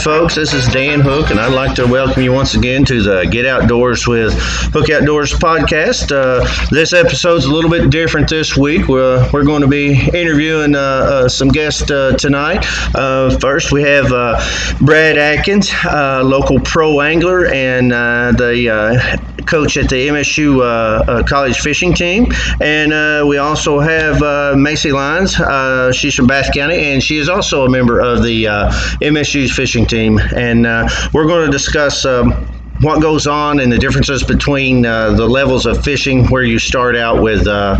folks. This is Dan Hook, and I'd like to welcome you once again to the Get Outdoors with Hook Outdoors podcast. This episode's a little bit different this week. We're going to be interviewing some guests tonight. First, we have Brad Adkins, local pro angler and the coach at the MSU college fishing team. And we also have Maycee Lyons. She's from Bath County, and she is also a member of the MSU's fishing team. And we're going to discuss what goes on and the differences between the levels of fishing, where you start out with at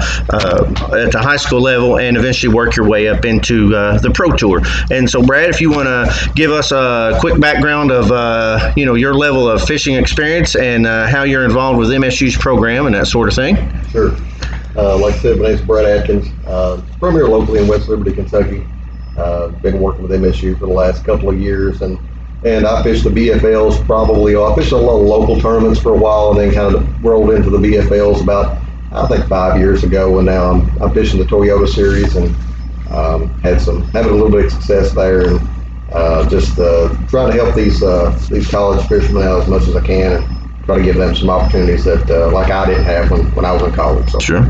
the high school level and eventually work your way up into the pro tour. And so, Brad, if you want to give us a quick background of your level of fishing experience and how you're involved with MSU's program and that sort of thing. Sure. Like I said, my name's Brad Adkins. From here locally in West Liberty, Kentucky. Been working with MSU for the last couple of years, and I fished the BFLs I fished a lot of local tournaments for a while, and then kind of rolled into the BFLs about, I think, 5 years ago, and now I'm fishing the Toyota series, and having a little bit of success there, and just trying to help these college fishermen out as much as I can, and try to give them some opportunities that like I didn't have when I was in college. So. Sure.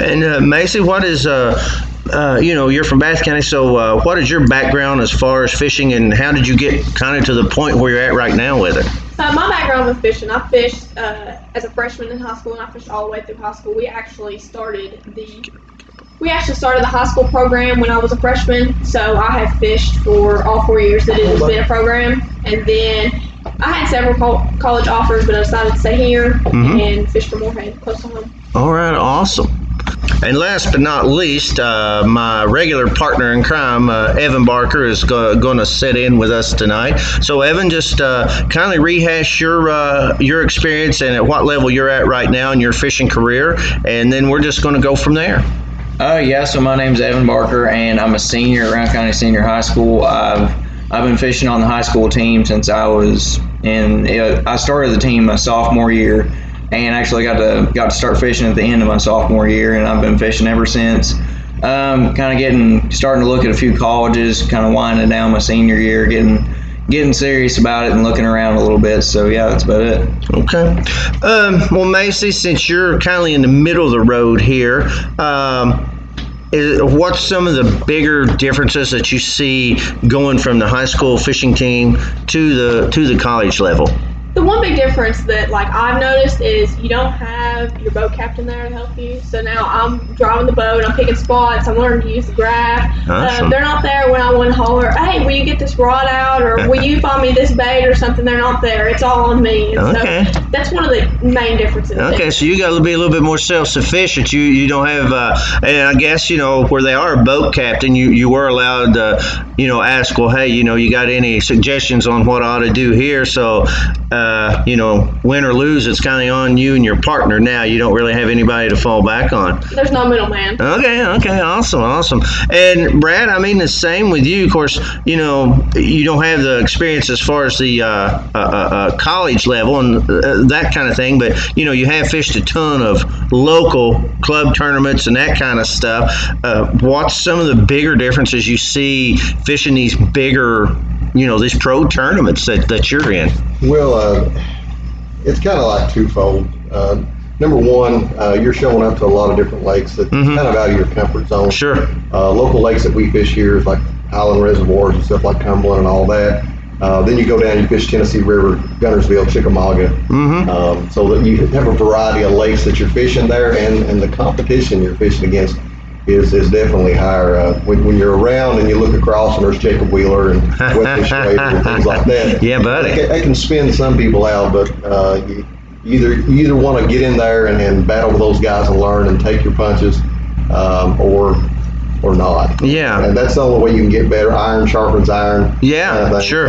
And Maycee, what is you're from Bath County, so what is your background as far as fishing, and how did you get kind of to the point where you're at right now with it? My background with fishing, I fished as a freshman in high school, and I fished all the way through high school. We actually started the high school program when I was a freshman, so I have fished for all 4 years that it has been a program. And then I had several college offers, but I decided to stay here and fish for Moorhead, close to home. All right, awesome. And last but not least, my regular partner in crime, Evan Barker, is going to sit in with us tonight. So, Evan, just kindly rehash your experience and at what level you're at right now in your fishing career, and then we're just going to go from there. So my name's Evan Barker, and I'm a senior at Round County Senior High School. I've been fishing on the high school team since I started the team my sophomore year, and actually got to start fishing at the end of my sophomore year, and I've been fishing ever since. Starting to look at a few colleges, kind of winding down my senior year, getting serious about it and looking around a little bit. So yeah, that's about it. Okay. Well, Maycee, since you're kind of in the middle of the road here, what's some of the bigger differences that you see going from the high school fishing team to the college level? The one big difference that I've noticed is you don't have your boat captain there to help you. So now I'm driving the boat, I'm picking spots, I'm learning to use the graph. Awesome. They're not there when I want to holler, hey, will you get this rod out, or will you find me this bait or something? They're not there. It's all on me. And okay. So that's one of the main differences. Okay, so you got to be a little bit more self-sufficient. You don't have, and I guess, where they are a boat captain, you were allowed to, ask, well, hey, you got any suggestions on what I ought to do here? So, win or lose, it's kind of on you and your partner now. You don't really have anybody to fall back on. There's no middleman. Okay, awesome. And Brad, I mean the same with you. Of course, you don't have the experience as far as the college level and that kind of thing, but you have fished a ton of local club tournaments and that kind of stuff. What's some of the bigger differences you see fishing these bigger, these pro tournaments that you're in? Well, it's kind of like twofold. Number one, you're showing up to a lot of different lakes that kind of out of your comfort zone. Sure. Local lakes that we fish here is like Highland Reservoirs and stuff like Cumberland and all that. Then you go down and you fish Tennessee River, Gunnersville, Chickamauga. So that you have a variety of lakes that you're fishing there, and the competition you're fishing against is definitely higher. When you're around and you look across and there's Jacob Wheeler and Wetfish Trader and things like that. Yeah, buddy. That can spin some people out, but you either want to get in there and battle with those guys and learn and take your punches, or not. Yeah. And that's the only way you can get better. Iron sharpens iron. Yeah, kind of thing. sure.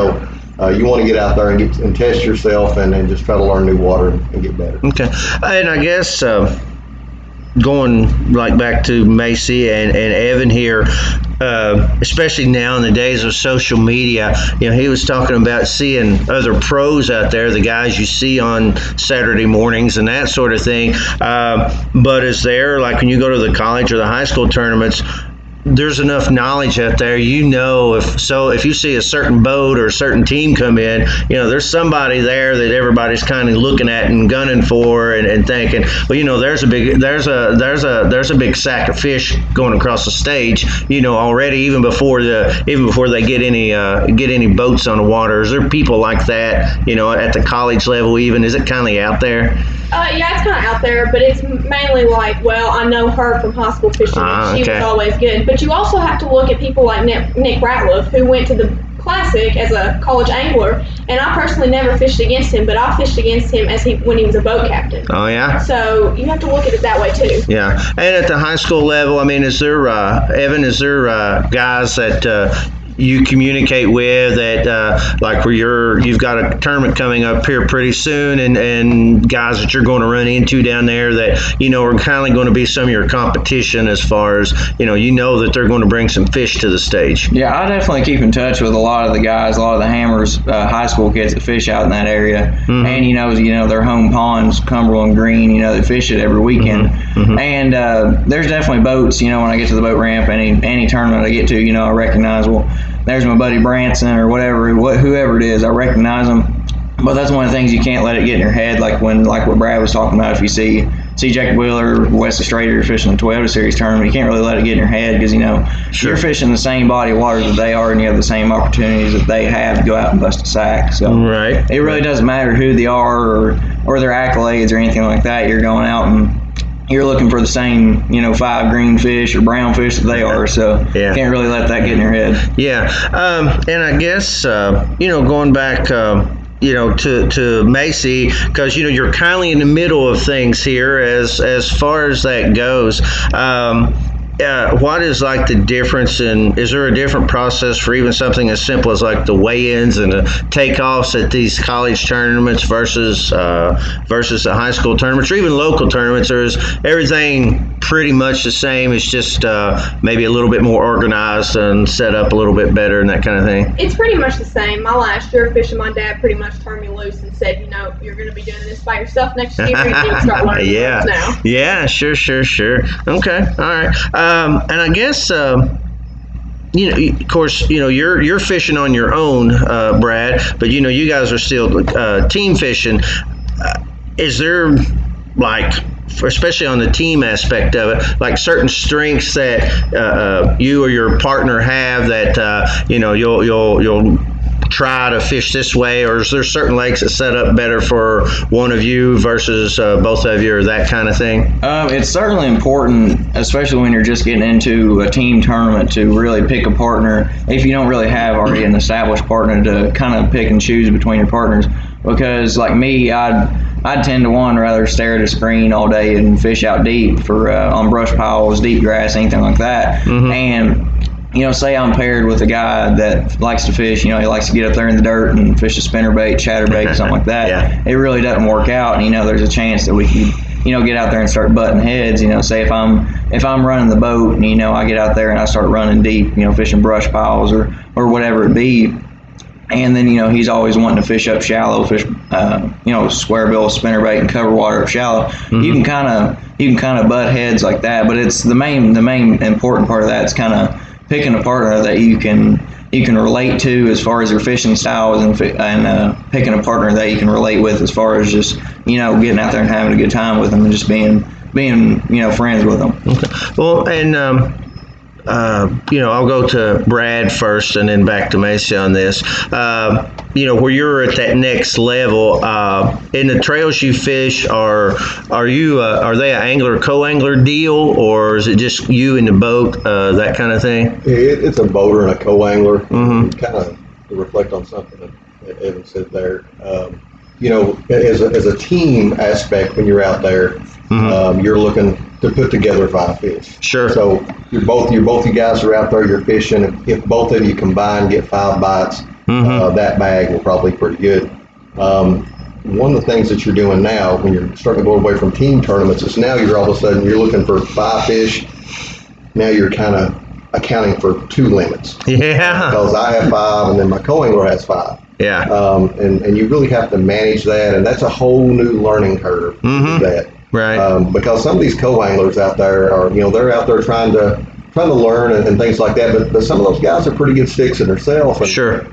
So you want to get out there and test yourself and just try to learn new water and get better. Okay. And I guess going back to Maycee and Evan here, especially now in the days of social media, he was talking about seeing other pros out there, the guys you see on Saturday mornings and that sort of thing. But is there, when you go to the college or the high school tournaments, there's enough knowledge out there, if you see a certain boat or a certain team come in, there's somebody there that everybody's kind of looking at and gunning for and thinking, well, there's a big sack of fish going across the stage, already, even before they get any boats on the water. Is there people like that, at the college level even? Is it kind of out there? Yeah, it's kind of out there, but it's mainly like, well, I know her from high school fishing, and she was always good. But you also have to look at people like Nick Ratliff, who went to the Classic as a college angler, and I personally never fished against him, but I fished against him when he was a boat captain. Oh, yeah? So you have to look at it that way, too. Yeah. And at the high school level, is there, Evan, guys that you communicate with that like where you've got a tournament coming up here pretty soon, and guys that you're going to run into down there that are kind of going to be some of your competition, as far as that they're going to bring some fish to the stage? Yeah, I definitely keep in touch with a lot of the guys, a lot of the Hammers high school kids that fish out in that area. Mm-hmm. And their home ponds, Cumberland Green, they fish it every weekend. Mm-hmm. And there's definitely boats, when I get to the boat ramp, any tournament I get to, I recognize, well, there's my buddy Branson or whoever it is. I recognize them. But that's one of the things you can't let it get in your head, like what Brad was talking about. If you see Jack Wheeler or Wesley Strader fishing the Toyota Series tournament, you can't really let it get in your head, because Sure. You're fishing the same body of water that they are, and you have the same opportunities that they have to go out and bust a sack. So right. It really doesn't matter who they are or their accolades or anything like that. You're going out and you're looking for the same, 5 green fish or brown fish that they are, so yeah. Can't really let that get in your head. Yeah, and I guess, going back, to Maycee, because, you're kind of in the middle of things here as far as that goes. What is like the difference is there a different process for even something as simple as like the weigh-ins and the takeoffs at these college tournaments versus the high school tournaments, or even local tournaments, or is everything pretty much the same? It's just maybe a little bit more organized and set up a little bit better and that kind of thing? It's pretty much the same. My last year of fishing, my dad pretty much turned me loose and said, you're going to be doing this by yourself next year, and you can start learning yeah. now. Yeah, sure. Okay, all right. And I guess, of course, you're fishing on your own, Brad, but, you guys are still team fishing. Is there, like, especially on the team aspect of it, like certain strengths that you or your partner have that, you'll try to fish this way, or is there certain lakes that set up better for one of you versus both of you, or that kind of thing? It's certainly important, especially when you're just getting into a team tournament, to really pick a partner if you don't really have already an established partner, to kind of pick and choose between your partners. Because like me, I'd tend to rather stare at a screen all day and fish out deep for on brush piles, deep grass, anything like that. Mm-hmm. And say I'm paired with a guy that likes to fish, he likes to get up there in the dirt and fish a spinnerbait, chatterbait, something like that. Yeah. It really doesn't work out, and there's a chance that we could, get out there and start butting heads. Say if I'm running the boat and I get out there and I start running deep, fishing brush piles or whatever it be, and then he's always wanting to fish up shallow, fish square bill, spinnerbait, and cover water up shallow. Mm-hmm. You can kind of butt heads like that, but it's the main important part of that is kind of picking a partner that you can relate to as far as your fishing styles, and picking a partner that you can relate with as far as just getting out there and having a good time with them and just being friends with them. Okay. Well, and I'll go to Brad first and then back to Maycee on this. Where you're at that next level, in the trails you fish, are they an angler co-angler deal, or is it just you in the boat, that kind of thing? It's a boater and a co-angler. Mm-hmm. Kind of to reflect on something that Evan said there. As a team aspect, when you're out there, mm-hmm. You're looking to put together 5 fish. Sure. So both you guys are out there, you're fishing. If both of you combine get 5 bites, mm-hmm. That bag will probably be pretty good. One of the things that you're doing now, when you're starting to go away from team tournaments, is now you're all of a sudden you're looking for 5 fish. Now you're kind of accounting for 2 limits. Yeah. Because I have 5, and then my co-angler has 5. Yeah. And you really have to manage that, and that's a whole new learning curve. Mm-hmm. To do that. Right. Because some of these co-anglers out there are, they're out there trying to trying to learn and things like that. But some of those guys are pretty good sticks in themselves. Sure.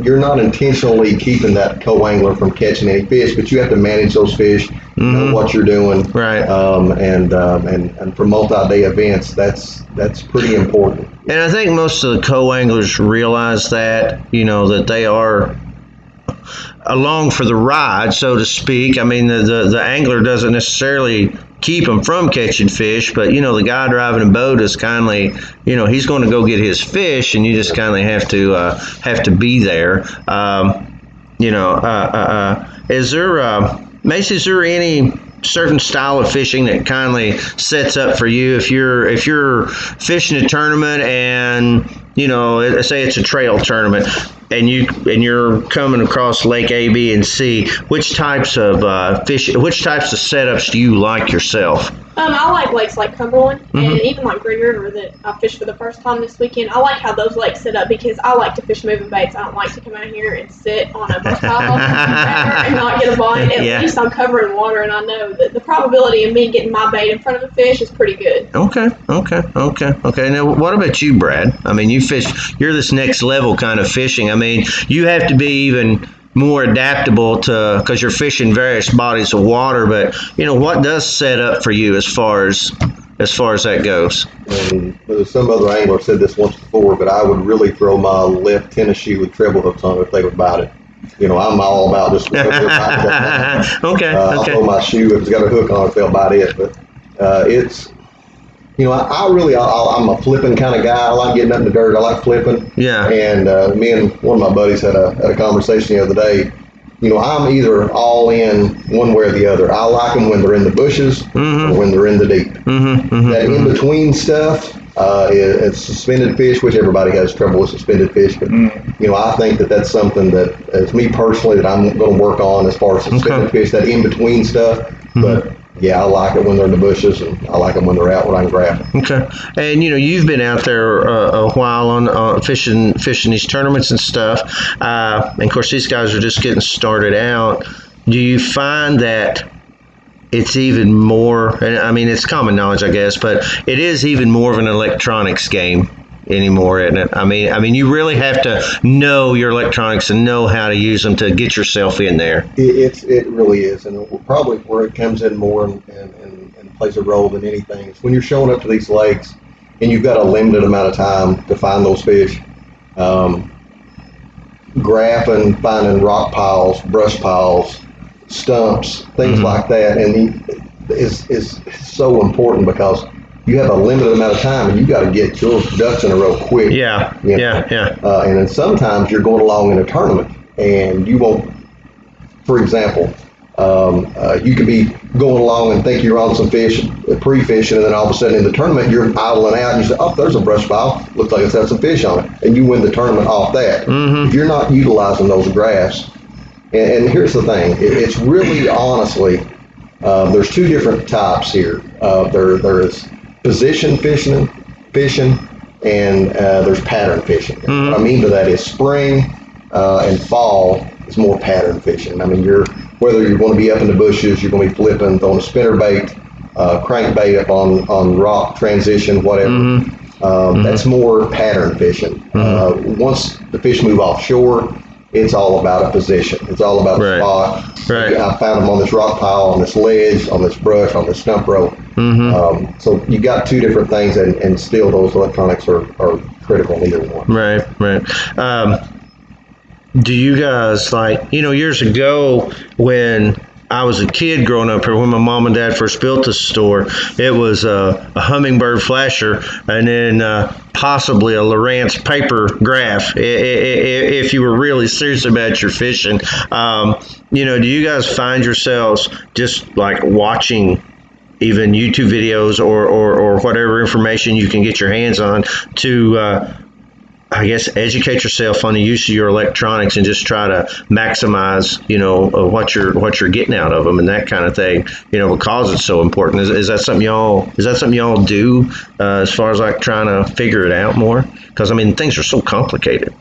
You're not intentionally keeping that co-angler from catching any fish, but you have to manage those fish, know what you're doing. Right. And for multi-day events, that's pretty important. And I think most of the co-anglers realize that, that they are along for the ride, so to speak. I mean, the angler doesn't necessarily keep them from catching fish, but the guy driving a boat is kindly, he's going to go get his fish, and you just kindly have to be there. Maycee, is there any certain style of fishing that kindly sets up for you if you're fishing a tournament and say it's a trail tournament and you're coming across Lake A, B, and C, which types of setups do you like yourself? I like lakes like Cumberland and even like Green River that I fished for the first time this weekend. I like how those lakes set up because I like to fish moving baits. I don't like to come out here and sit on a brush pile and not get a bite. At least I'm covered in water, and I know that the probability of me getting my bait in front of the fish is pretty good. Okay. Now, what about you, Brad? I mean, you're this next level kind of fishing. I mean, you have to be even more adaptable because you're fishing various bodies of water, but what does set up for you as far as that goes? And some other angler said this once before, but I would really throw my left tennis shoe with treble hooks on if they would bite it. I'm all about just okay. I'll throw my shoe if it's got a hook on it, they'll bite it. But it's I'm a flipping kind of guy. I like getting up in the dirt. I like flipping. Yeah. And me and one of my buddies had a conversation the other day. I'm either all in one way or the other. I like them when they're in the bushes or when they're in the deep. That in-between stuff is suspended fish, which everybody has trouble with suspended fish. But, I think that's something that, as me personally, that I'm going to work on as far as suspended fish, that in-between stuff. But yeah, I like it when they're in the bushes, and I like them when they're out when I can grab them. Okay. And you've been out there a while on fishing these tournaments and stuff. And of course, these guys are just getting started out. Do you find that it's even more? And I mean, it's common knowledge, I guess, but it is even more of an electronics game anymore, isn't it? I mean, you really have to know your electronics and know how to use them to get yourself in there. It really is, and probably where it comes in more and plays a role than anything is when you're showing up to these lakes and you've got a limited amount of time to find those fish. Graphing, finding rock piles, brush piles, stumps, things like that, and is so important because you have a limited amount of time, and you got to get your ducks in a row quick. Yeah. And then sometimes you're going along in a tournament, and you won't. For example, you could be going along and think you're on some fish, pre-fishing, and then all of a sudden in the tournament you're idling out, and you say, "Oh, there's a brush pile. Looks like it's had some fish on it," and you win the tournament off that. If you're not utilizing those graphs, and here's the thing, it's really honestly, there's two different types here. There is position fishing, and there's pattern fishing. What I mean by that is spring and fall is more pattern fishing. I mean, whether you're going to be up in the bushes, you're going to be flipping, throwing a spinner bait, crankbait up on rock transition, whatever. That's more pattern fishing. Once the fish move offshore, it's all about a position. It's all about the spot. Right. I found them on this rock pile, on this ledge, on this brush, on this stump rope. So you got two different things, and still those electronics are critical in either one. Right. Do you guys, years ago when I was a kid growing up here, when my mom and dad first built this store, it was a Hummingbird flasher and then possibly a Lowrance paper graph if you were really serious about your fishing. Do you guys find yourselves just watching even YouTube videos or whatever information you can get your hands on to I guess educate yourself on the use of your electronics and just try to maximize, what you're getting out of them and that kind of thing, because it's so important. Is that something y'all do as far as trying to figure it out more? Because things are so complicated.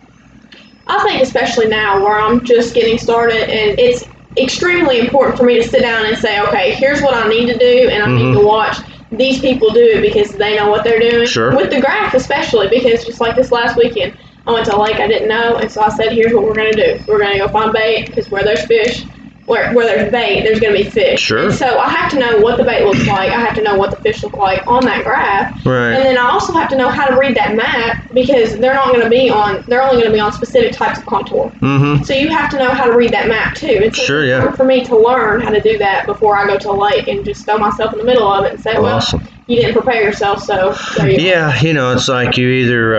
I think especially now where I'm just getting started, and it's extremely important for me to sit down and say, okay, here's what I need to do, and I need to watch these people do it because they know what they're doing. Sure. With the graph especially, because just like this last weekend, I went to a lake I didn't know, and so I said, here's what we're going to do. We're going to go find bait, because where there's fish, where there's bait, there's going to be fish. Sure. And so I have to know what the bait looks like. I have to know what the fish look like on that graph. Right. And then I also have to know how to read that map, because they're only going to be on specific types of contour. Mm-hmm. So you have to know how to read that map too. And so Sure, it's yeah. important for me to learn how to do that before I go to a lake and just throw myself in the middle of it and say, well, Awesome. you didn't prepare yourself, so there you go. Yeah, it's like you either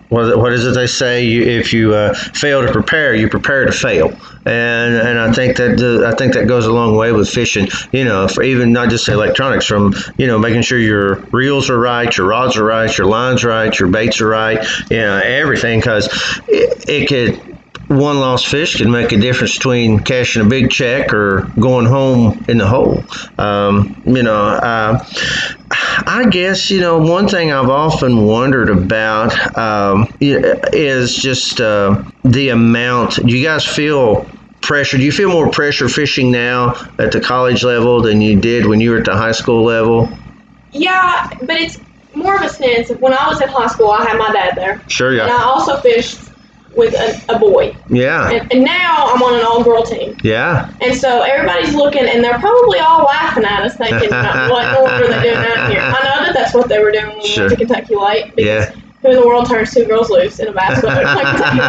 what is it they say? If you fail to prepare, you prepare to fail, and I think that goes a long way with fishing. For even not just electronics, from making sure your reels are right, your rods are right, your lines right, your baits are right, everything, because it could. One lost fish can make a difference between cashing a big check or going home in the hole. I guess, one thing I've often wondered about is just the amount. Do you guys feel pressure? Do you feel more pressure fishing now at the college level than you did when you were at the high school level? Yeah, but it's more of a sense of when I was in high school, I had my dad there. Sure, yeah. And I also fished with a boy. Yeah. And now I'm on an all-girl team. Yeah. And so everybody's looking, and they're probably all laughing at us, thinking, what in the world are they doing out here? I know that's what they were doing when we went to Kentucky Lake, because who in the world turns two girls loose in a bass boat like Kentucky Lake?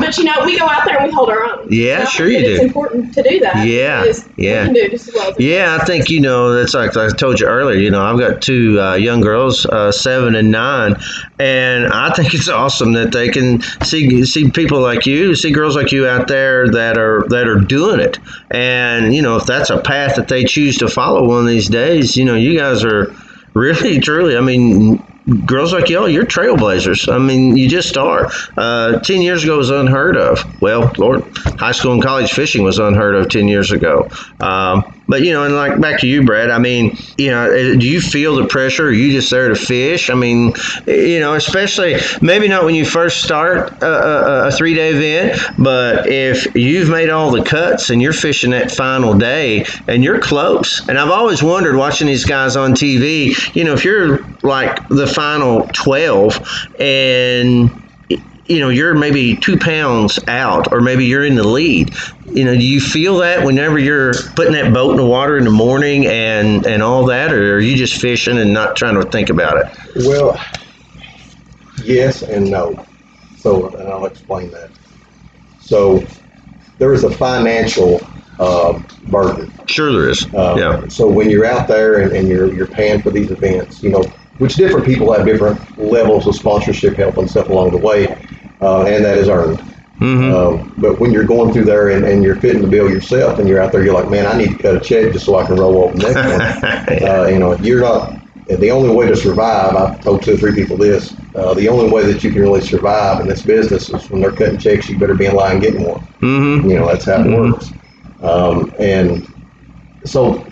But we go out there and we hold our own. Yeah, sure you do. It's important to do that. Yeah, We can do just as well as I think that's like I told you earlier. I've got two young girls, 7 and 9, and I think it's awesome that they can see people like you, see girls like you out there that are doing it. And if that's a path that they choose to follow one of these days, you guys are really, truly. I mean, girls like y'all, you're trailblazers. I mean, you just are. 10 years ago was unheard of. Well, Lord, high school and college fishing was unheard of 10 years ago. But, and like back to you, Brad, I mean, do you feel the pressure? Are you just there to fish? I mean, especially maybe not when you first start a 3-day event, but if you've made all the cuts and you're fishing that final day and you're close. And I've always wondered, watching these guys on TV, if you're like the final 12 and you're maybe 2 pounds out, or maybe you're in the lead. Do you feel that whenever you're putting that boat in the water in the morning and all that, or are you just fishing and not trying to think about it? Well, yes and no. So, and I'll explain that. So, there is a financial burden. Sure, there is. Yeah. So when you're out there and you're paying for these events, which different people have different levels of sponsorship help and stuff along the way, and that is earned. Mm-hmm. But when you're going through there and you're fitting the bill yourself, and you're out there, you're like, man, I need to cut a check just so I can roll over the next one. You're not. The only way to survive, I've told 2 or 3 people this, the only way that you can really survive in this business is when they're cutting checks, you better be in line getting one. Mm-hmm. That's how it works. And so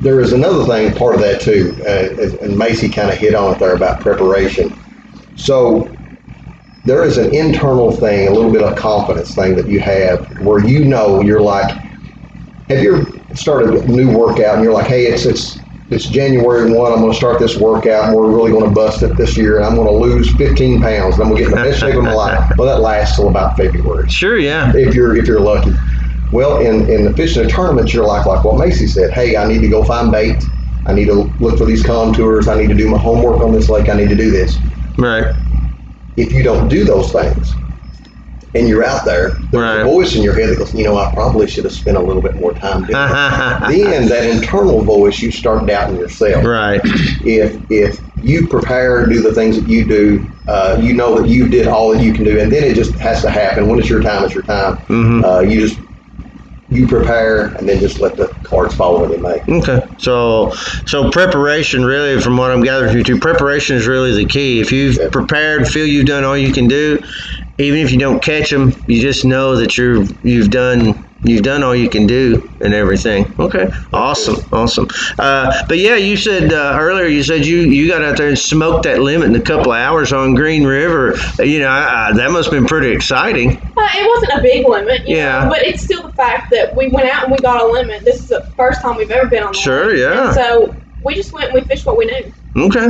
there is another thing, part of that too, and Maycee kind of hit on it there about preparation. So there is an internal thing, a little bit of confidence thing that you have where you're like, have you started a new workout and you're like, hey, it's January 1, I'm going to start this workout and we're really going to bust it this year and I'm going to lose 15 pounds and I'm going to get in the best shape of my life. Well, that lasts till about February. Sure, yeah. If you're lucky. Well, in the fishing tournaments, you're like what Maycee said. Hey, I need to go find bait. I need to look for these contours. I need to do my homework on this lake. I need to do this. Right. If you don't do those things and you're out there, there's a voice in your head that goes, I probably should have spent a little bit more time doing it. Then that internal voice, you start doubting yourself. Right. If you prepare, do the things that you do, you know that you did all that you can do, and then it just has to happen. When it's your time, it's your time. Mm-hmm. You prepare and then just let the cards fall where they may. Okay. So preparation, really, from what I'm gathering from you two, preparation is really the key. If you've prepared, feel you've done all you can do, even if you don't catch them, you just know that you've done you've done all you can do and everything. Okay, awesome. But yeah, you said earlier, you got out there and smoked that limit in a couple of hours on Green River. That must have been pretty exciting. It wasn't a big limit, Yeah. but it's still the fact that we went out and we got a limit. This is the first time we've ever been on the Sure, lake. yeah. And so we just went and we fished what we knew. Okay.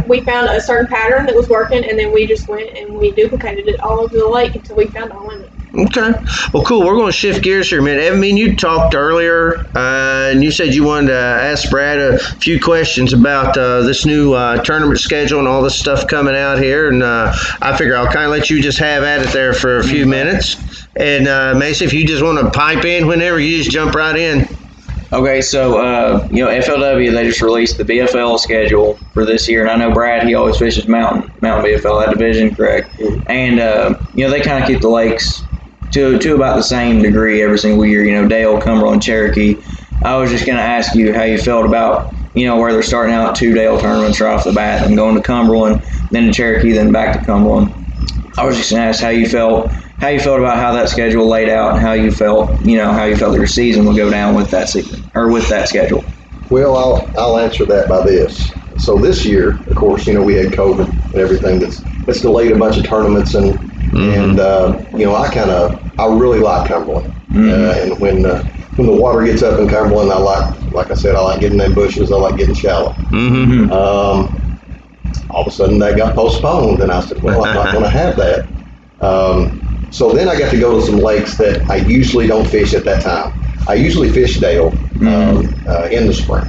We found a certain pattern that was working, and then we just went and we duplicated it all over the lake until we found our limit. Okay. Well, cool. We're going to shift gears here a minute. Evan, you talked earlier, and you said you wanted to ask Brad a few questions about this new tournament schedule and all this stuff coming out here. And I figure I'll kind of let you just have at it there for a few minutes. And Maycee, if you just want to pipe in whenever, you just jump right in. Okay, so FLW, they just released the BFL schedule for this year, and I know Brad, he always fishes Mountain BFL, that division, correct? And they kind of keep the lakes to about the same degree every single year. Dale, Cumberland, Cherokee. I was just going to ask you how you felt about where they're starting out 2 Dale tournaments right off the bat, and going to Cumberland, then to Cherokee, then back to Cumberland. I was just going to ask how you felt about how that schedule laid out, and how you felt that your season would go down with that season or with that schedule. Well, I'll answer that by this. So this year, of course, we had COVID and everything that's delayed a bunch of tournaments, and I really like Cumberland. And when the water gets up in Cumberland, I like I said, I like getting in bushes. I like getting shallow. All of a sudden, that got postponed, and I said, well, I'm not going to have that. So then I got to go to some lakes that I usually don't fish at that time. I usually fish Dale in the spring,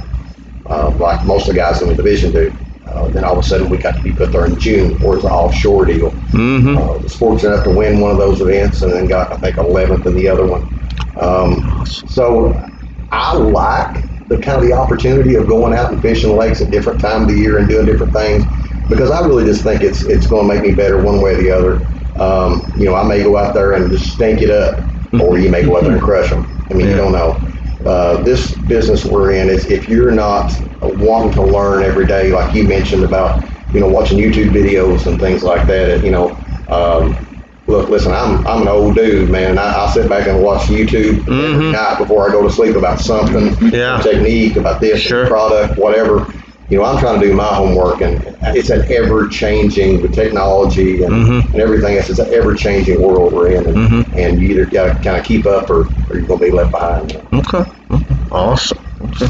like most of the guys in the division do. Then all of a sudden we got to be put there in June, or it's an offshore deal. Was fortunate enough to win one of those events, and then got, I think, 11th in the other one. So I like the opportunity of going out and fishing lakes at different times of the year and doing different things, because I really just think it's going to make me better one way or the other. I may go out there and just stink it up, or you may go out there and crush them. You don't know. This business we're in is, if you're not wanting to learn every day, like you mentioned about, watching YouTube videos and things like that. Look, listen, I'm an old dude, man. I sit back and watch YouTube every night before I go to sleep about something, technique, about this product, whatever. I'm trying to do my homework, and it's an ever-changing, with technology and everything else, it's an ever-changing world we're in, and you either got to kind of keep up, or you're going to be left behind. Okay. Awesome. Okay.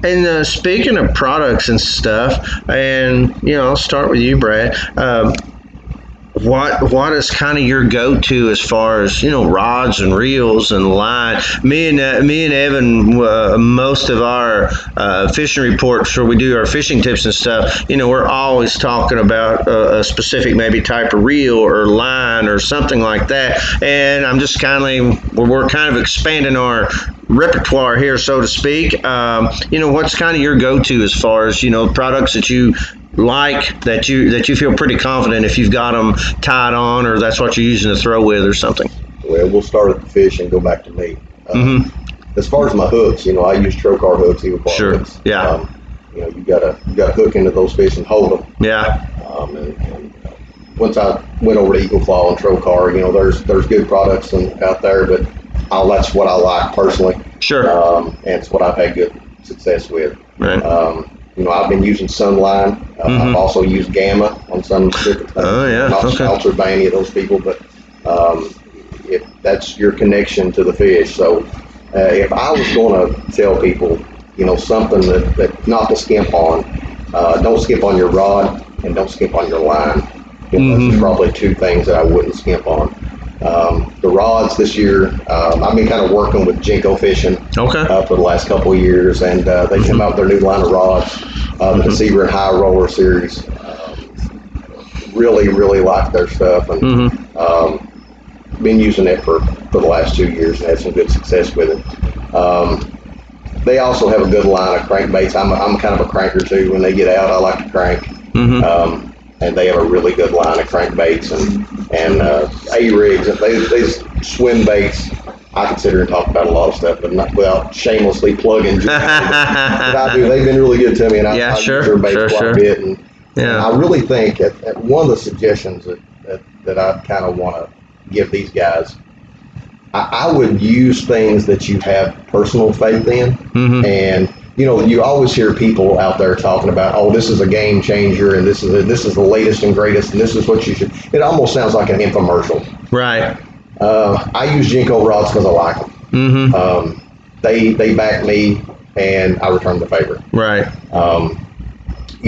And speaking of products and stuff, and I'll start with you, Brad. What is kind of your go-to as far as rods and reels and line? Me and Evan, most of our fishing reports where we do our fishing tips and stuff, we're always talking about a specific maybe type of reel or line or something like that. And I'm just we're kind of expanding our repertoire here, so to speak. What's kind of your go-to as far as products that you like, that you feel pretty confident if you've got them tied on, or that's what you're using to throw with or something? Well, we'll start at the fish and go back to me. As far as my hooks, I use trocar hooks, eagle claw hooks. Yeah. You gotta hook into those fish and hold them. Yeah. And once I went over to eagle claw and trocar, there's good products out there, but that's what I like personally. Sure. And it's what I've had good success with. Right. I've been using Sunline. I've also used Gamma on some different things. Oh, yeah. Not sponsored by any of those people, but if that's your connection to the fish. So if I was going to tell people, something that not to skimp on, don't skimp on your rod and don't skimp on your line. Those are probably 2 things that I wouldn't skimp on. The rods this year, I've been kind of working with Jinko Fishing for the last couple of years, and they came out with their new line of rods, the Deceiver and High Roller series. Really, really like their stuff, and been using it for the last 2 years and had some good success with it. They also have a good line of crankbaits. I'm kind of a cranker too. When they get out, I like to crank. And they have a really good line of crankbaits and A-rigs. They swim baits. I can sit here and talk about a lot of stuff, but not without shamelessly plugging. But I do. They've been really good to me, and I use their baits quite a bit. And I really think at one of the suggestions that I kind of want to give these guys, I would use things that you have personal faith in. And you always hear people out there talking about, oh, this is a game changer, and this is the latest and greatest, and this is what you should. It almost sounds like an infomercial. Right. I use Jinko rods because I like them. They back me, and I return the favor. Right.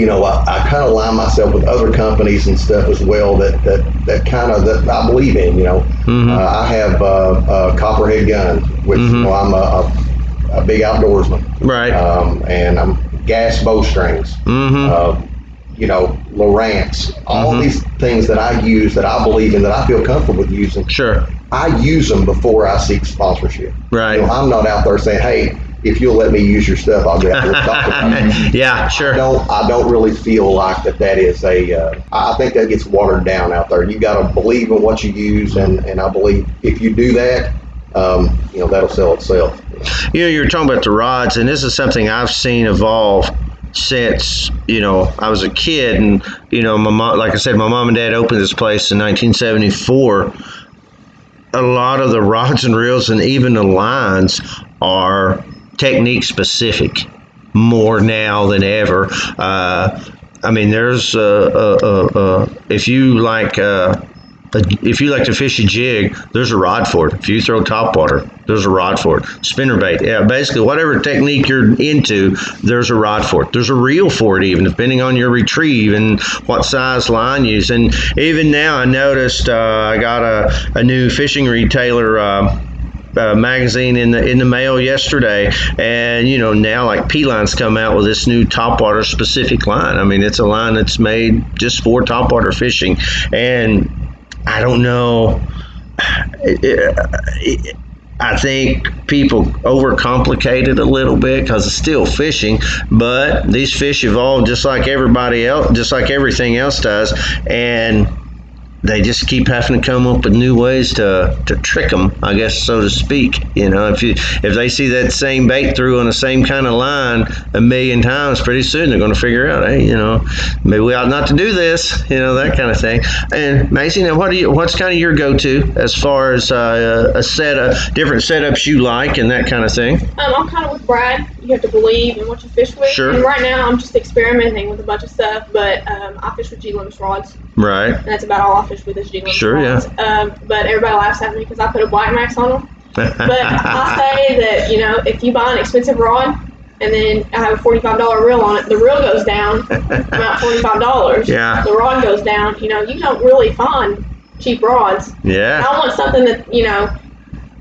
I kind of line myself with other companies and stuff as well that I believe in. I have a Copperhead gun, which I'm a big outdoorsman. Right. And I'm gas bowstrings. Lowrance, all these things that I use that I believe in, that I feel comfortable with using. Sure. I use them before I seek sponsorship. Right. I'm not out there saying, hey, if you'll let me use your stuff, I'll get out there and talk about it. Yeah, sure. I don't really feel like that is I think that gets watered down out there. You got to believe in what you use, and I believe if you do that, that'll sell itself. You're talking about the rods, and this is something I've seen evolve since I was a kid, and my mom, like I said, my mom and dad opened this place in 1974. A lot of the rods and reels and even the lines are technique specific more now than ever. There's if you like to fish a jig, there's a rod for it. If you throw topwater, there's a rod for it. Spinnerbait, yeah, basically whatever technique you're into, there's a rod for it. There's a reel for it, even depending on your retrieve and what size line you use. And even now, I noticed I got a new fishing retailer magazine in the mail yesterday, and now like P-Line's come out with this new topwater specific line. It's a line that's made just for topwater fishing, and I don't know. I think people overcomplicate it a little bit because it's still fishing, but these fish evolve just like everybody else, just like everything else does, and they just keep having to come up with new ways to trick them, I guess, so to speak. If they see that same bait through on the same kind of line a million times, pretty soon they're going to figure out, hey, maybe we ought not to do this, that kind of thing. And Maycee, now what's kind of your go-to as far as a set of different setups you like and that kind of thing? I'm kind of with Brad. You have to believe in what you fish with. Sure. And right now I'm just experimenting with a bunch of stuff, but I fish with G-Limits rods. Right. And that's about all I fish with is G-Limits rods. Yeah. But everybody laughs at me because I put a black max on them. But I say that, if you buy an expensive rod and then I have a $45 reel on it, the reel goes down about $45. Yeah. The rod goes down. You don't really find cheap rods. Yeah. I want something that,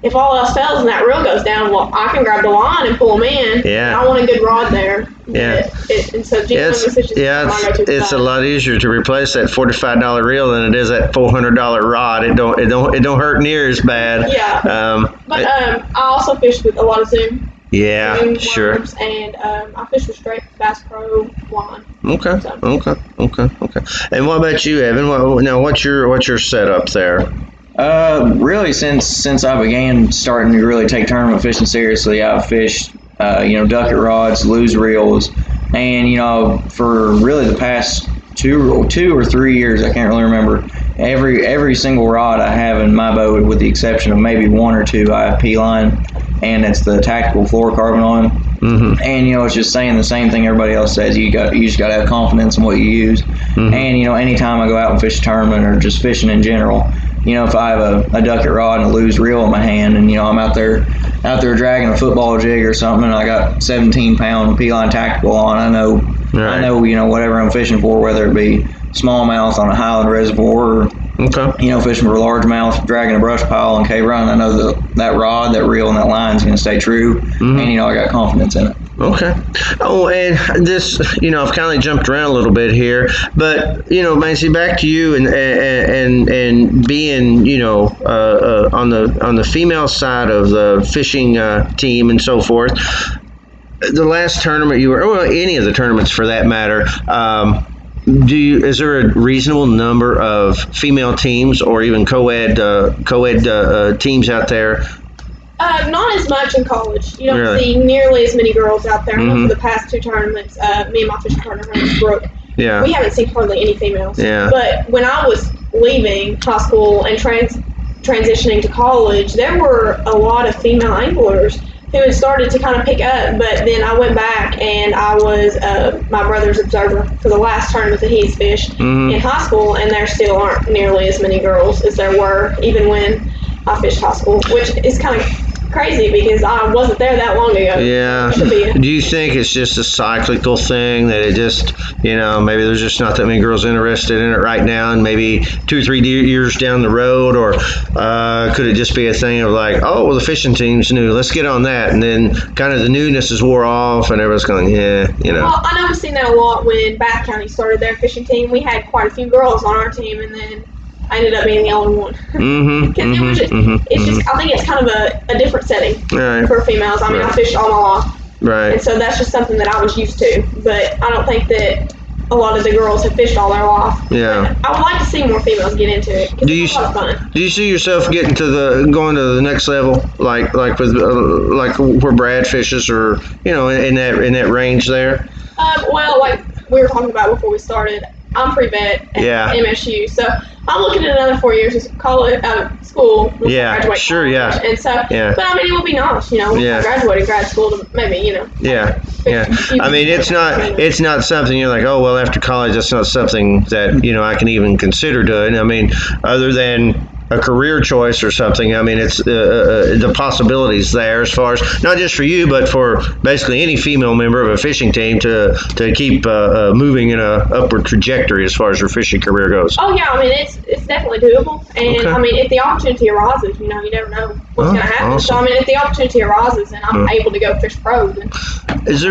if all else fails and that reel goes down, well, I can grab the line and pull them in. Yeah. I want a good rod there. Yeah. And so G-Limits is just my go-to. It's a lot easier to replace that $45 reel than it is that $400 rod. It don't hurt near as bad. Yeah. I also fish with a lot of Zoom. Yeah, Zoom sure. worms, and I fish with straight Bass Pro line. Okay. So. Okay. And what about you, Evan? What's your setup there? Really, since I began starting to really take tournament fishing seriously, I've fished, ducket rods, lose reels, and for really the past two or 3 years, I can't really remember. Every single rod I have in my boat, with the exception of maybe one or two, I have P-Line, and it's the tactical fluorocarbon on them. Mm-hmm. And it's just saying the same thing everybody else says. You just got to have confidence in what you use. Mm-hmm. And anytime I go out and fish a tournament or just fishing in general, if I have a ducket rod and a loose reel in my hand, and I'm out there dragging a football jig or something, and I got 17-pound P-Line tactical on, I know whatever I'm fishing for, whether it be smallmouth on a Highland reservoir, or fishing for largemouth, dragging a brush pile on K-Run, I know that rod, that reel, and that line is going to stay true, and I got confidence in it. Okay. Oh, and this, I've kind of jumped around a little bit here, but Maycee, back to you and being, on the female side of the fishing team and so forth. The last tournament you were, or any of the tournaments for that matter, is there a reasonable number of female teams or even co-ed teams out there? Not as much in college. You don't see nearly as many girls out there. I know for the past two tournaments, me and my fishing partner, Brooke, we haven't seen hardly any females. Yeah. But when I was leaving high school and transitioning to college, there were a lot of female anglers who had started to kind of pick up, but then I went back and I was my brother's observer for the last tournament that he's fished in high school, and there still aren't nearly as many girls as there were even when I fished high school, which is kind of crazy because I wasn't there that long ago. Yeah. Do you think it's just a cyclical thing that it just, maybe there's just not that many girls interested in it right now, and maybe 2 or 3 years down the road, or could it just be a thing of like, oh, well, the fishing team's new, let's get on that, and then kind of the newness is wore off and everyone's going, Well, I know we've seen that a lot when Bath County started their fishing team. We had quite a few girls on our team, and then I ended up being the only one. It's just, I think it's kind of a different setting for females. I mean, I fished all my life. Right. And so that's just something that I was used to. But I don't think that a lot of the girls have fished all their life. Yeah. But I would like to see more females get into it because it's a lot of fun. Do you see yourself going to the next level, like with like where Brad fishes, or in that range there? Well, like we were talking about before we started, I'm pre-vet at MSU, so I'm looking at another 4 years of college, school. Graduate sure, college. And so, but I mean, it would be nice, once I graduated grad school to maybe, Yeah. I mean, it's not something you're like, oh, well, after college, that's not something that, I can even consider doing. I mean, other than a career choice or something, I mean, it's the possibilities there as far as not just for you, but for basically any female member of a fishing team to keep moving in a upward trajectory as far as your fishing career goes. Oh yeah, I mean it's definitely doable, and I mean if the opportunity arises, you never know what's going to happen. Awesome. So I mean if the opportunity arises and I'm able to go fish pro, then is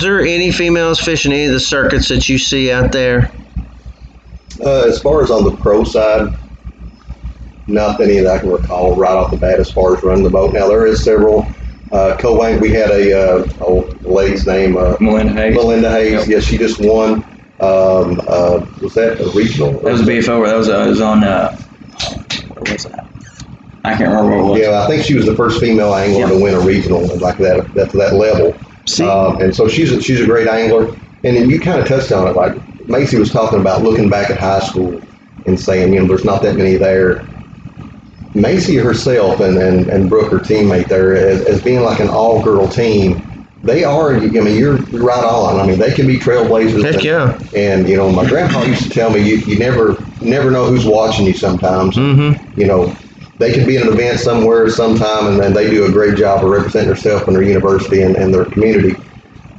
there any females fishing any of the circuits that you see out there? As far as on the pro side, not any that I can recall right off the bat as far as running the boat. Now, there is several. Co-Wang, we had a lady's name, Melinda Hayes. Melinda Hayes, yep. Yes, she just won. Was that a regional? That was a BFO. That was on, where was that? I can't remember what it was. Yeah, I think she was the first female angler to win a regional like that, to that level. And so she's a great angler. And then you kind of touched on it, like Maycee was talking about looking back at high school and saying, there's not that many there. Maycee herself and Brooke, her teammate there, as being like an all-girl team, they are, you're right on. I mean, they can be trailblazers. Heck yeah. And, my grandpa used to tell me, you never know who's watching you sometimes. They could be at an event somewhere sometime, and then they do a great job of representing themselves and their university and their community.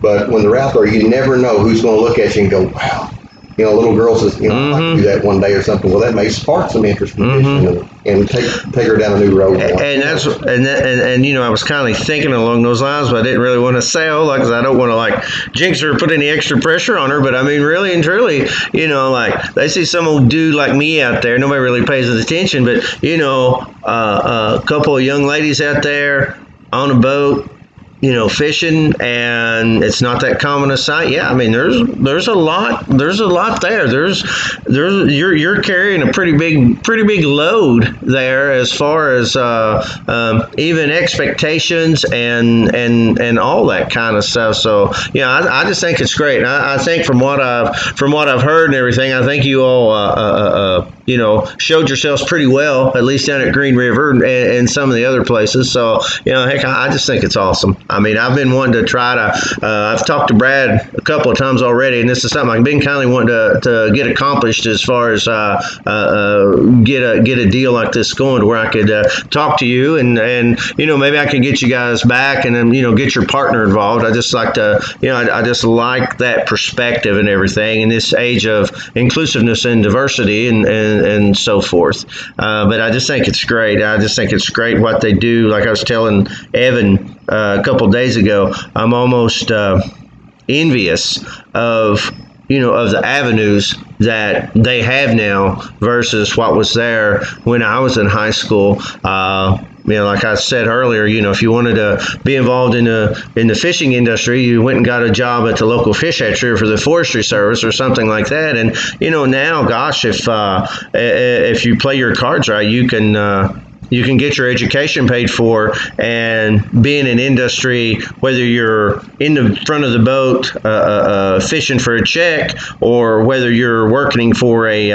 But when they're out there, you never know who's going to look at you and go, wow. Little girl says, I'd like to do that one day or something. Well, that may spark some interest in fishing and take her down a new road. And that's I was kind of thinking along those lines, but I didn't really want to say, because I don't want to jinx her or put any extra pressure on her. But I mean, really and truly, they see some old dude like me out there. Nobody really pays attention, but a couple of young ladies out there on a boat, fishing, and it's not that common a sight. Yeah, I mean, there's a lot there. You're carrying a pretty big load there as far as even expectations and all that kind of stuff. So I just think it's great. I think from what I've heard and everything, I think you all showed yourselves pretty well, at least down at Green River and some of the other places. So heck, I just think it's awesome. I mean, I've been wanting to try to. I've talked to Brad a couple of times already, and this is something I've been kind of wanting to get accomplished as far as get a deal like this going to where I could talk to you and maybe I can get you guys back and then get your partner involved. I just like to I just like that perspective and everything in this age of inclusiveness and diversity and so forth. But I just think it's great. I just think it's great what they do. Like I was telling Evan a couple days ago, I'm almost envious of the avenues that they have now versus what was there when I was in high school. Like I said earlier, if you wanted to be involved in the fishing industry, you went and got a job at the local fish hatchery or for the forestry service or something like that. And now, gosh, if you play your cards right, you can get your education paid for and be in an industry, whether you're in the front of the boat fishing for a check or whether you're working for a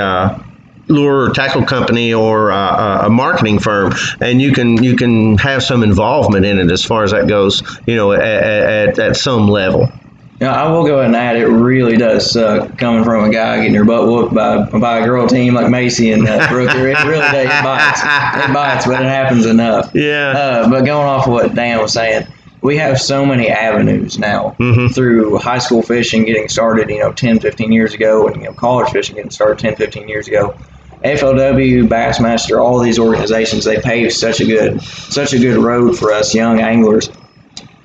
lure or tackle company or a marketing firm, and you can have some involvement in it as far as that goes, at some level. Yeah, I will go ahead and add, it really does suck coming from a guy getting your butt whooped by a girl team like Maycee and Brooke. It really does. It bites, but it happens enough. Yeah. But going off of what Dan was saying, we have so many avenues now through high school fishing getting started, 10, 15 years ago, and college fishing getting started 10, 15 years ago. FLW, Bassmaster, all these organizations, they paved such a good road for us young anglers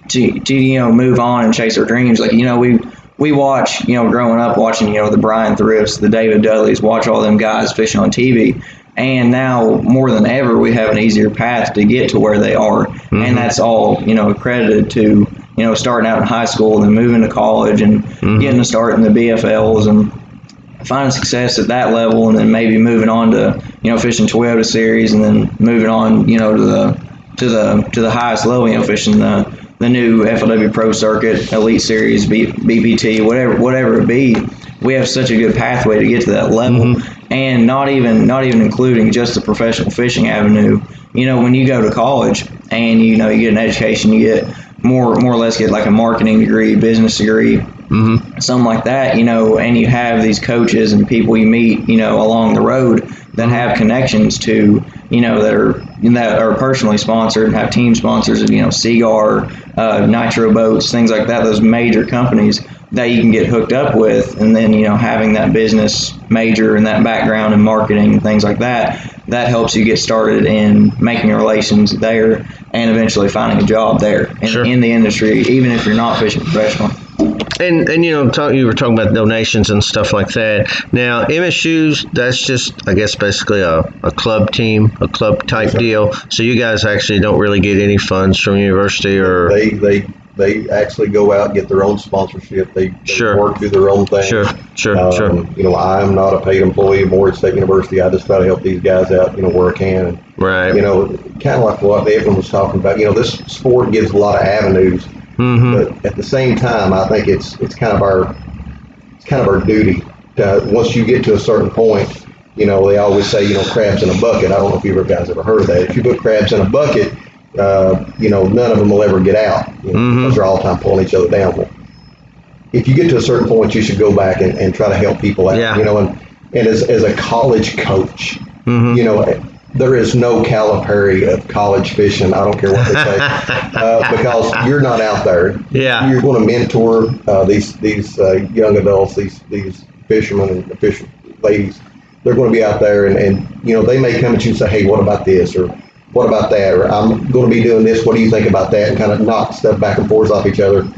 to move on and chase our dreams. Like, we watch, growing up watching, the Brian Thrifts, the David Dudleys, watch all them guys fishing on TV. And now more than ever, we have an easier path to get to where they are. And that's all, accredited to, starting out in high school and then moving to college and getting a start in the BFLs and finding success at that level, and then maybe moving on to, fishing Toyota Series, and then moving on, to the highest level, fishing the new FLW Pro Circuit, Elite Series, BPT, whatever it be. We have such a good pathway to get to that level, and not even including just the professional fishing avenue. When you go to college and you get an education, you get more or less get like a marketing degree, business degree, something like that. And you have these coaches and people you meet, along the road that have connections to, that are personally sponsored and have team sponsors of, Seagar, Nitro Boats, things like that, those major companies that you can get hooked up with. And then, having that business major and that background in marketing and things like that helps you get started in making relations there and eventually finding a job there in the industry, even if you're not fishing professional. And you were talking about donations and stuff like that. Now, MSU's, that's just, I guess, basically a club team, a club type deal. So you guys actually don't really get any funds from university, or they actually go out and get their own sponsorship. They work, do their own thing. Sure. I'm not a paid employee of Morgan State University. I just try to help these guys out, where I can. Right. Kind of like what Evan was talking about. This sport gives a lot of avenues. But at the same time, I think it's kind of our duty to, once you get to a certain point, they always say, crabs in a bucket. I don't know if you guys ever heard of that. If you put crabs in a bucket, none of them will ever get out, because they're all the time pulling each other down. Well, if you get to a certain point, you should go back and try to help people out, and as a college coach, there is no Calipari of college fishing. I don't care what they say, because you're not out there. Yeah. You're going to mentor these young adults, these fishermen and fish ladies. They're going to be out there, and they may come at you and say, hey, what about this, or what about that, or I'm going to be doing this, what do you think about that, and kind of knock stuff back and forth off each other.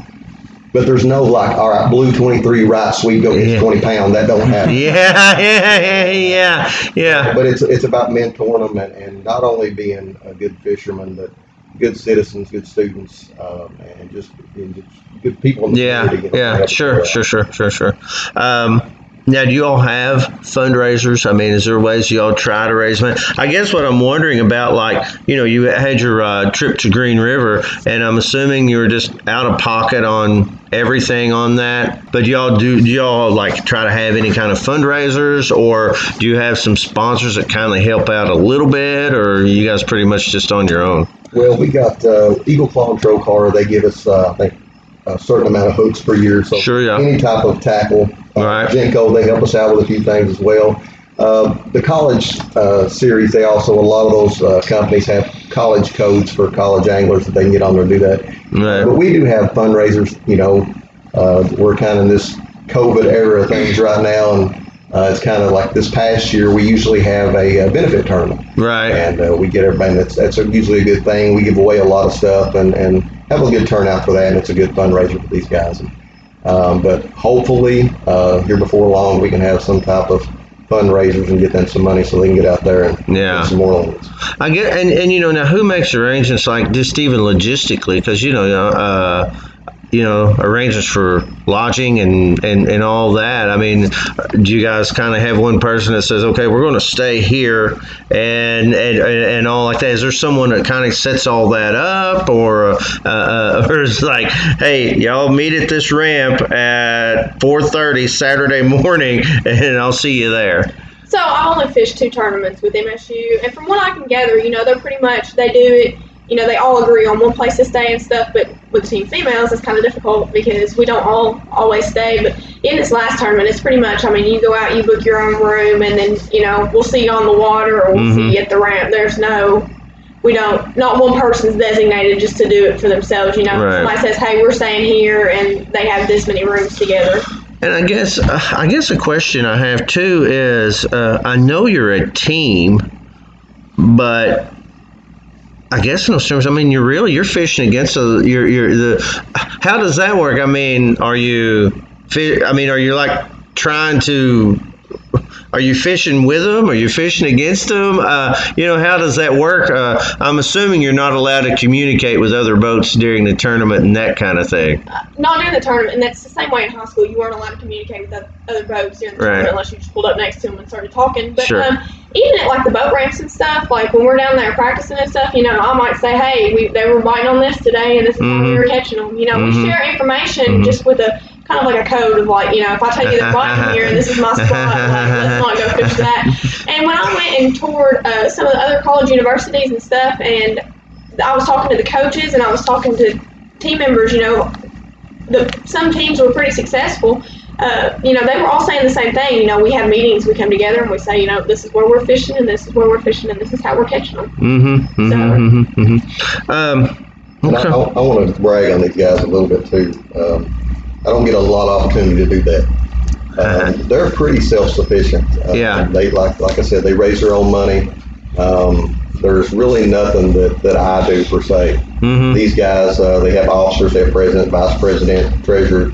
But there's no like, all right, blue 23, right, sweet, go get 20 pounds. That don't happen. Yeah. But it's about mentoring them and not only being a good fisherman, but good citizens, good students, and just good people in the community. Sure. Now, do you all have fundraisers? I mean, is there ways you all try to raise money? I guess what I'm wondering about, like, you had your trip to Green River, and I'm assuming you were just out of pocket on everything on that. But do y'all like try to have any kind of fundraisers, or do you have some sponsors that kind of help out a little bit, or are you guys pretty much just on your own? Well, we got Eagle Claw and Trocar. They give us, I think, a certain amount of hooks per year. So any type of tackle. Genco, they help us out with a few things as well. The college series, a lot of those companies have college codes for college anglers that they can get on there and do that. Right. But we do have fundraisers. We're kind of in this COVID era of things right now, and it's kind of like this past year, we usually have a benefit tournament. Right. And we get everybody, that's usually a good thing. We give away a lot of stuff and have a good turnout for that, and it's a good fundraiser for these guys. But hopefully, here before long, we can have some type of fundraisers and get them some money so they can get out there and get some more limits. I get, and now who makes arrangements like just even logistically? Because arrangements for lodging and all that. I mean, do you guys kind of have one person that says, okay, we're going to stay here and all like that? Is there someone that kind of sets all that up, or it's like, hey, y'all meet at this ramp at 4:30 Saturday morning, and I'll see you there? So I only fished 2 tournaments with MSU, and from what I can gather, they're pretty much, they do it, they all agree on one place to stay and stuff, but with team females, it's kind of difficult because we don't all always stay. But in this last tournament, it's pretty much, you go out, you book your own room, and then, we'll see you on the water or we'll see you at the ramp. There's not one person's designated just to do it for themselves, Right. Somebody says, hey, we're staying here, and they have this many rooms together. And I guess a question I have too is, I know you're a team, but I guess in those terms, you're fishing against how does that work? Are you like trying to? Are you fishing with them? Are you fishing against them? How does that work? I'm assuming you're not allowed to communicate with other boats during the tournament and that kind of thing. Not during the tournament, and that's the same way in high school. You weren't allowed to communicate with other boats during the tournament unless you just pulled up next to them and started talking. But sure. Even at like the boat ramps and stuff, like when we're down there practicing and stuff, I might say, hey, they were biting on this today, and this is how we were catching them. We share information just with a kind of like a code of like, if I tell you they're biting here and this is my spot, let's not go fish that. And when I went and toured some of the other college universities and stuff, and I was talking to the coaches and I was talking to team members, some teams were pretty successful. They were all saying the same thing. We have meetings, we come together and we say, this is where we're fishing and this is where we're fishing and this is how we're catching them. Okay. I want to brag on these guys a little bit too. I don't get a lot of opportunity to do that. They're pretty self-sufficient. They like I said, they raise their own money. There's really nothing that I do per se. These guys, they have officers, they have president, vice president, treasurer.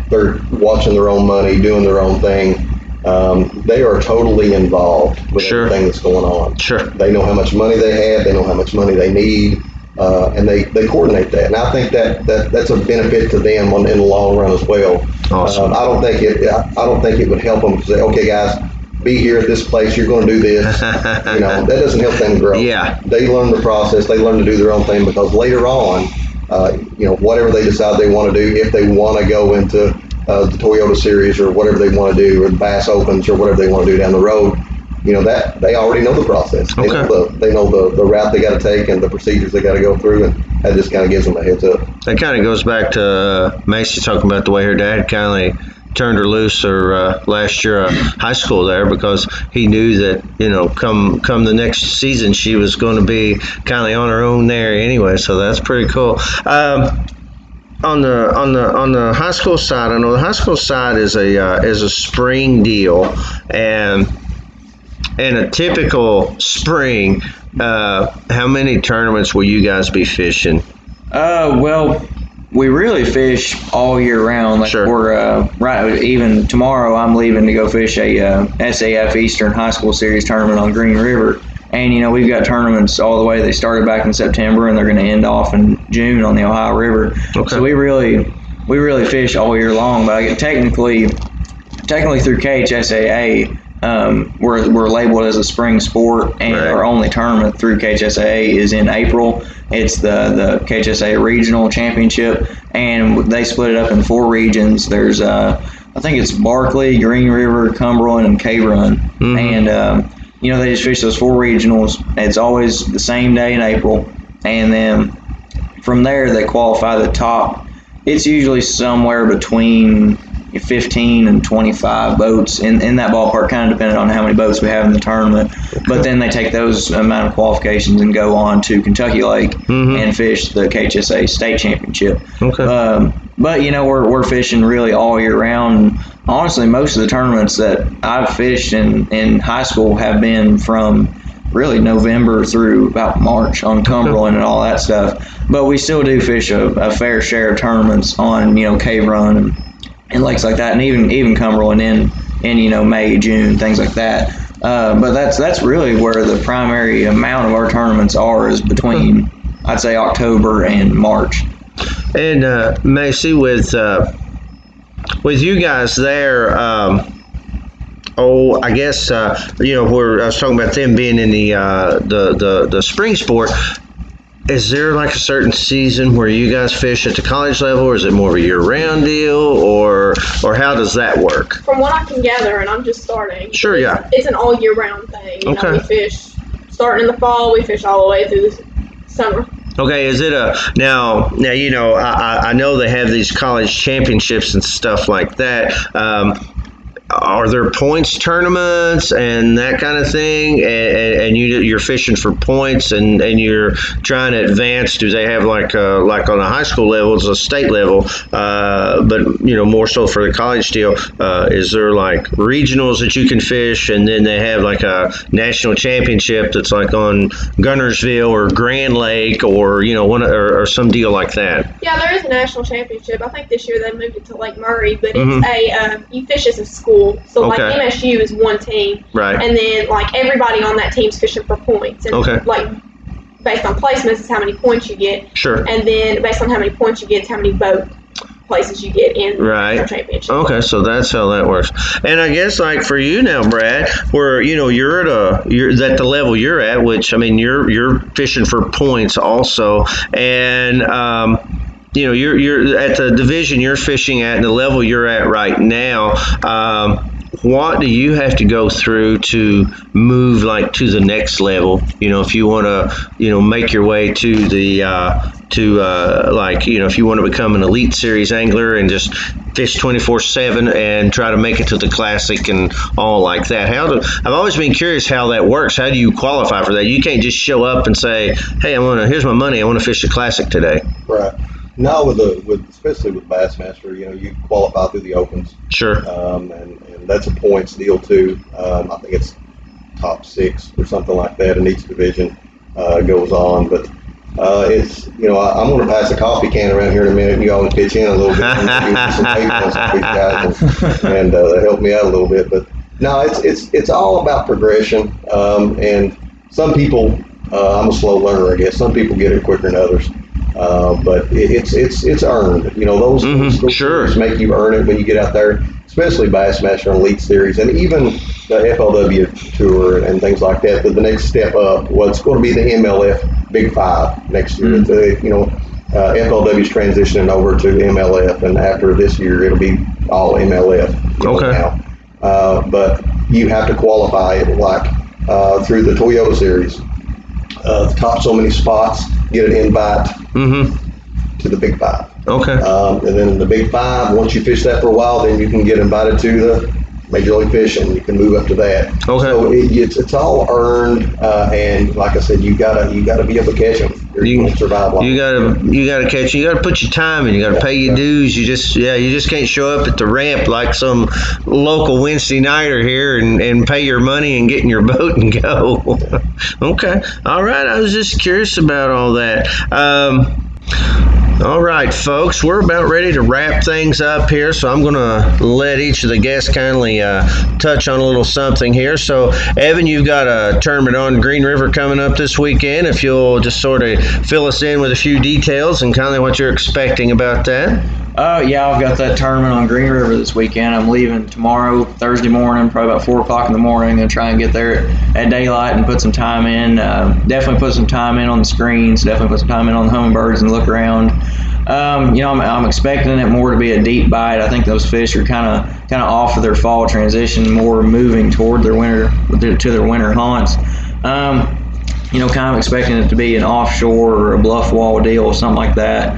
They're watching their own money, doing their own thing. They are totally involved with everything that's going on. Sure. They know how much money they have. They know how much money they need. And they coordinate that, and I think that's a benefit to them in the long run as well. Awesome. I don't think it would help them to say, okay, guys, be here at this place. You're going to do this. That doesn't help them grow. Yeah. They learn the process. They learn to do their own thing because later on, whatever they decide they want to do, if they want to go into the Toyota Series or whatever they want to do, or the Bass Opens or whatever they want to do down the road. That they already know the process. They know the route they got to take and the procedures they got to go through, and that just kind of gives them a heads up. That kind of goes back to Maycee talking about the way her dad kind of turned her loose last year high school there, because he knew that come the next season she was going to be kind of on her own there anyway. So that's pretty cool. On the high school side, I know the high school side is a spring deal, and a typical spring, how many tournaments will you guys be fishing? Well, we really fish all year round. Like, sure. We're even tomorrow I'm leaving to go fish a SAF Eastern High School Series tournament on Green River. And, we've got tournaments all the way. They started back in September and they're going to end off in June on the Ohio River. Okay. So we really fish all year long. But technically through KHSAA, we're labeled as a spring sport, and our only tournament through KHSAA is in April. It's the KHSAA Regional Championship, and they split it up in 4 regions. There's I think it's Barkley, Green River, Cumberland, and K-Run. And they just fish those 4 regionals. It's always the same day in April, and then from there they qualify the top. It's usually somewhere between 15 and 25 boats in that ballpark, kind of depending on how many boats we have in the tournament. But then they take those amount of qualifications and go on to Kentucky Lake and fish the KHSA State Championship. Okay. But we're fishing really all year round. Honestly, most of the tournaments that I've fished in high school have been from really November through about March on Cumberland and all that stuff. But we still do fish a fair share of tournaments on Cave Run and lakes like that, and even Cumberland in May, June, things like that. But that's really where the primary amount of our tournaments are, is between, I'd say, October and March. And Maycee, with you guys there, I guess where I was talking about them being in the spring sport. is there like a certain season where you guys fish at the college level, or is it more of a year-round deal, or how does that work? From what I can gather, and I'm just starting. Sure, yeah. It's an all year-round thing. You know, Okay. we fish starting in the fall. We fish all the way through the summer. Okay, is it now? You know, I know they have these college championships and stuff like that. Are there points tournaments and that kind of thing? And you're fishing for points and you're trying to advance. Do they have like on a high school level, it's a state level, but you know more so for the college deal? Is there like regionals that you can fish, and then they have like a national championship that's like on Gunnersville or Grand Lake or you know or some deal like that? Yeah, there is a national championship. I think this year they moved it to Lake Murray, but Mhm. it's you fish as a school. So like Okay. MSU is one team, Right. and then like everybody on that team's fishing for points. And Okay. like based on placements is how many points you get, Sure. and then based on how many points you get, it's how many boat places you get in Right. the championship. Okay, so that's how that works. And I guess like for you now, Brad, where you know you're at the level you're at, which I mean you're fishing for points also, and you know you're at the division you're fishing at and the level you're at right now. What do you have to go through to move like to the next level? You know, if you want to, you know, make your way to the like, you know, if you want to become an elite series angler and just fish 24/7 and try to make it to the classic and all like that. I've always been curious how that works. How do you qualify for that? You can't just show up and say, "Hey, here's my money. I want to fish the classic today." Right. No, especially with Bassmaster, you know, you qualify through the opens, Sure. and that's a points deal too. I think it's top 6 or something like that in each division goes on. But it's, you know, I'm going to pass a coffee can around here in a minute, and you all can pitch in a little bit and give some papers on these guys, and help me out a little bit. But no, it's all about progression, and some people, I'm a slow learner, I guess. Some people get it quicker than others. But it's earned. You know, those Sure. series make you earn it when you get out there, especially Bassmaster and Elite Series, and even the FLW Tour and things like that. But the next step up, what's going to be the MLF Big Five next year. You know, FLW's transitioning over to MLF, and after this year, it'll be all MLF. Okay. Now, but you have to qualify it like through the Toyota Series. The top so many spots get an invite to the Big Five. Okay. And then in the Big Five, once you fish that for a while, then you can get invited to the Major League Fishing. You can move up to that. Okay. So it's all earned, and like I said, you gotta be able to catch them. You can survive. You gotta catch. You gotta put your time in. You gotta pay your dues. You just can't show up at the ramp like some local Wednesday nighter here and pay your money and get in your boat and go. Okay. All right. I was just curious about all that. All right, folks, we're about ready to wrap things up here, so I'm going to let each of the guests kindly touch on a little something here. So, Evan, you've got a tournament on Green River coming up this weekend. If you'll just sort of fill us in with a few details and kind of what you're expecting about that. Yeah, I've got that tournament on Green River this weekend. I'm leaving tomorrow, Thursday morning, probably about 4 o'clock in the morning. I'm going to try and get there at daylight and put some time in. Definitely put some time in on the screens. Definitely put some time in on the hummingbirds and look around. You know, I'm expecting it more to be a deep bite. I think those fish are kind of off of their fall transition, more moving toward their winter haunts. You know, kind of expecting it to be an offshore or a bluff wall deal, something like that.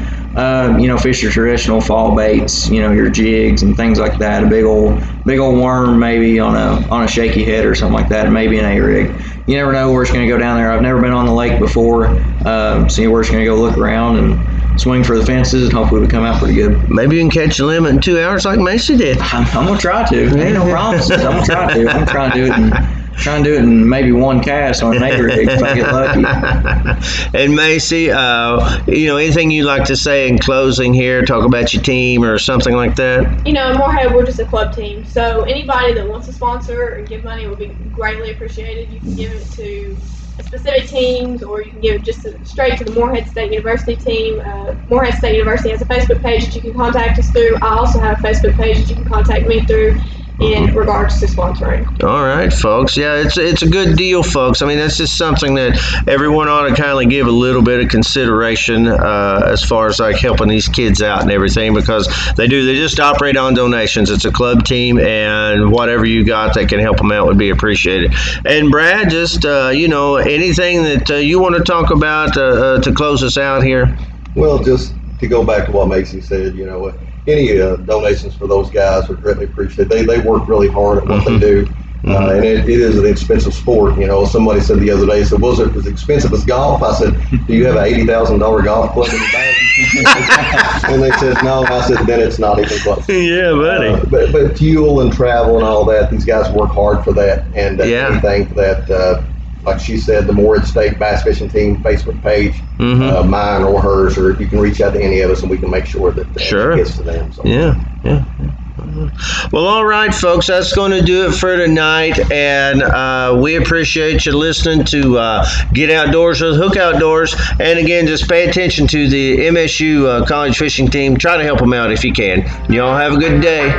You know, fish your traditional fall baits, you know, your jigs and things like that. A big old worm maybe on a shaky head or something like that, and maybe an A-rig. You never know where it's going to go down there. I've never been on the lake before, so we're just going to go look around and swing for the fences, and hopefully we come out pretty good. Maybe you can catch a limit in 2 hours like Maycee did. I'm going to try to. Ain't no promises. I'm going to try to. I'm trying to do it in maybe one cast on an A-rig if I get lucky. And Maycee, you know, anything you'd like to say in closing here? Talk about your team or something like that? You know, in Moorhead, we're just a club team. So anybody that wants to sponsor and give money would be greatly appreciated. You can give it to specific teams, or you can give it just straight to the Moorhead State University team. Moorhead State University has a Facebook page that you can contact us through. I also have a Facebook page that you can contact me through. in regards to sponsoring. All right, folks. Yeah, it's a good deal, folks. I mean, that's just something that everyone ought to kind of give a little bit of consideration as far as like helping these kids out and everything, because they just operate on donations. It's a club team, and whatever you got that can help them out would be appreciated. And Brad, just anything that you want to talk about to close us out here? Well, just to go back to what Maycee said, any donations for those guys are greatly appreciated. They work really hard at what they do. And it is an expensive sport. Somebody said the other day, was it as expensive as golf? I said, do you have an $80,000 golf club in the bag? And they said, no. And I said, then it's not even close. Yeah, buddy. But fuel and travel and all that, these guys work hard for that. And anything for that, like she said, the Morehead State Bass Fishing Team Facebook page, mine or hers, or you can reach out to any of us and we can make sure that it gets to them. So. Yeah. Well, all right, folks, that's going to do it for tonight, and we appreciate you listening to Get Outdoors with Hook Outdoors. And again, just pay attention to the MSU college fishing team. Try to help them out if you can. Y'all have a good day.